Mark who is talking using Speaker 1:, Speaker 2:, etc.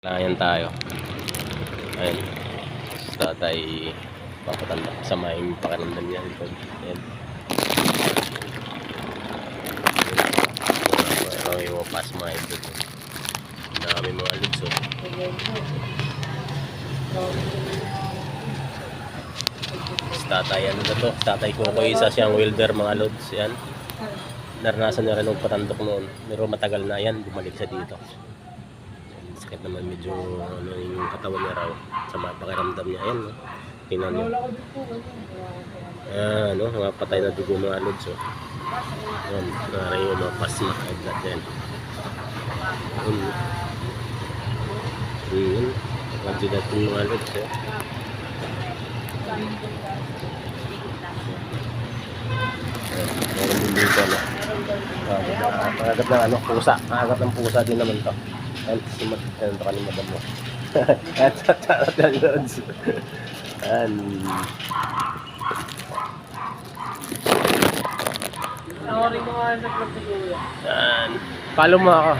Speaker 1: Ayan tayo. Ayan. Tatay papatanda. Sama yung pakiramdam niya. Ayan. Parang yung pas mga ito. Ang dami mga ludzo. Tatay ano na to? Tatay ko isa siyang welder mga lods. Yan. Naranasan niya rin ng patandok noon. Pero matagal na yan. Bumalik siya dito. Sakit naman medyo ano yung katawan niya raw sa mga pakiramdam niya. Ayan, no? Tingnan niyo. Ano, mga patay na dugo mga lods. Oh. Ayan, naray yung mga pasma. Ayan. Pagkajilat yung mga lods. Eh. Meron din dito na. Pangagat ng ano, pusa. Pangagat ng pusa din naman to. Ayan, ito ka ni madam mo. Ayan, charot yan lods. Ayan. Ayan. Follow mo ako.